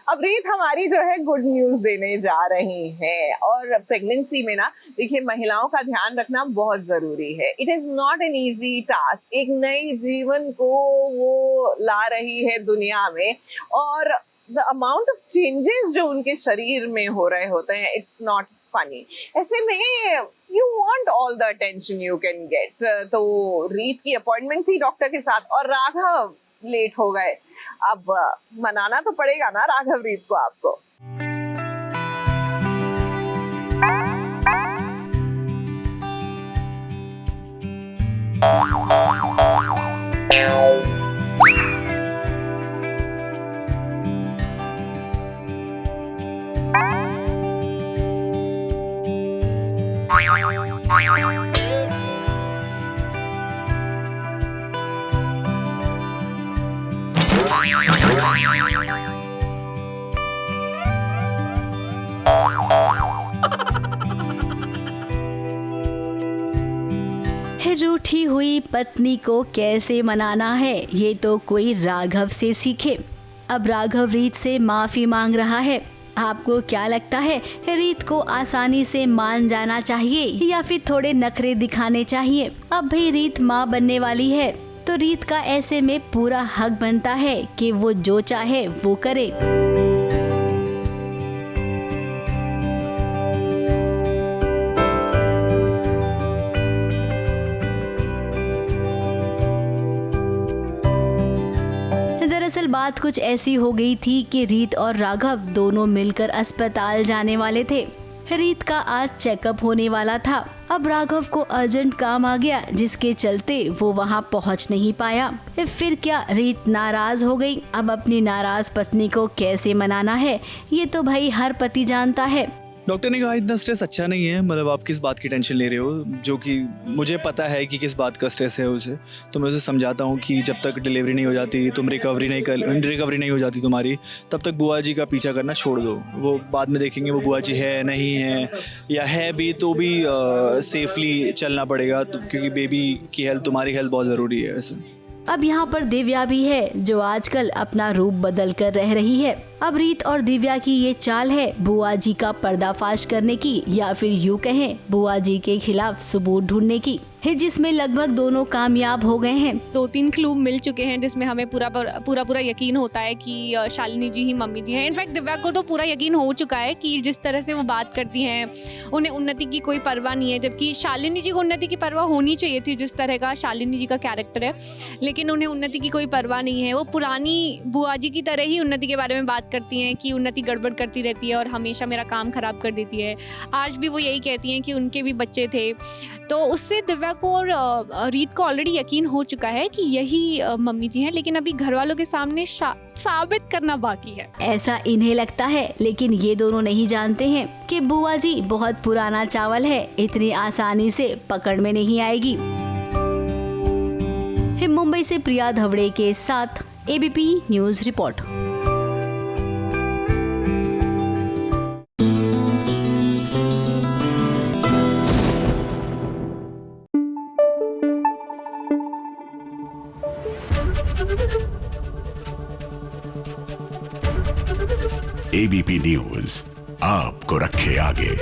अब रीत हमारी जो है गुड न्यूज देने जा रही हैं। और प्रेगनेंसी में ना देखिए महिलाओं का ध्यान रखना बहुत जरूरी है। It is not an easy task. एक नई जीवन को वो ला रही है दुनिया में, और द अमाउंट ऑफ चेंजेस जो उनके शरीर में हो रहे होते हैं, इट्स नॉट फनी। ऐसे में you want all the attention you can get. तो रीत की अपॉइंटमेंट थी डॉक्टर के साथ और राघव लेट हो गए। अब मनाना तो पड़ेगा ना राघव रीत को आपको। रूठी हुई पत्नी को कैसे मनाना है, ये तो कोई राघव से सीखे। अब राघव रीत से माफी मांग रहा है। आपको क्या लगता है, रीत को आसानी से मान जाना चाहिए या फिर थोड़े नखरे दिखाने चाहिए? अब भी रीत माँ बनने वाली है तो रीत का ऐसे में पूरा हक बनता है कि वो जो चाहे वो करे। दरअसल बात कुछ ऐसी हो गई थी कि रीत और राघव दोनों मिलकर अस्पताल जाने वाले थे। रीत का आज चेकअप होने वाला था। अब राघव को अर्जेंट काम आ गया जिसके चलते वो वहां पहुंच नहीं पाया। फिर क्या रीत नाराज हो गई। अब अपनी नाराज पत्नी को कैसे मनाना है, ये तो भाई हर पति जानता है। डॉक्टर ने कहा इतना स्ट्रेस अच्छा नहीं है, मतलब आप किस बात की टेंशन ले रहे हो, जो कि मुझे पता है कि किस बात का स्ट्रेस है उसे। तो मैं उसे समझाता हूँ कि जब तक डिलीवरी नहीं हो जाती, तुम रिकवरी नहीं हो जाती तुम्हारी, तब तक बुआ जी का पीछा करना छोड़ दो। वो बाद में देखेंगे वो बुआ जी है नहीं है, या है भी तो भी सेफली चलना पड़ेगा, क्योंकि बेबी की हेल्थ, तुम्हारी हेल्थ बहुत ज़रूरी है वैसे। अब यहाँ पर दिव्या भी है जो आजकल अपना रूप बदल कर रह रही है। अब रीत और दिव्या की ये चाल है बुआ जी का पर्दाफाश करने की, या फिर यूँ कहें बुआ जी के खिलाफ सबूत ढूंढने की, जिसमें लगभग दोनों कामयाब हो गए हैं। 2-3 क्लू मिल चुके हैं जिसमें हमें पूरा यकीन होता है कि शालिनी जी ही मम्मी जी हैं। इनफैक्ट दिव्या को तो पूरा यकीन हो चुका है कि जिस तरह से वो बात करती हैं, उन्हें उन्नति की कोई परवाह नहीं है, जबकि शालिनी जी को उन्नति की परवाह होनी चाहिए थी। जिस तरह का शालिनी जी का कैरेक्टर है, लेकिन उन्हें उन्नति की कोई परवाह नहीं है। वो पुरानी बुआ जी की तरह ही उन्नति के बारे में बात करती हैं कि उन्नति गड़बड़ करती रहती है और हमेशा मेरा काम खराब कर देती है। आज भी वो यही कहती हैं कि उनके भी बच्चे थे। तो उससे दिव्या को और रीत को ऑलरेडी यकीन हो चुका है कि यही मम्मी जी हैं, लेकिन अभी घर वालों के सामने साबित करना बाकी है। ऐसा इन्हें लगता है, लेकिन ये दोनों नहीं जानते हैं कि बुआ जी बहुत पुराना चावल है, इतनी आसानी से पकड़ में नहीं आएगी। मुंबई से प्रिया धवड़े के साथ ABP news report. ABP news आपको रखे आगे।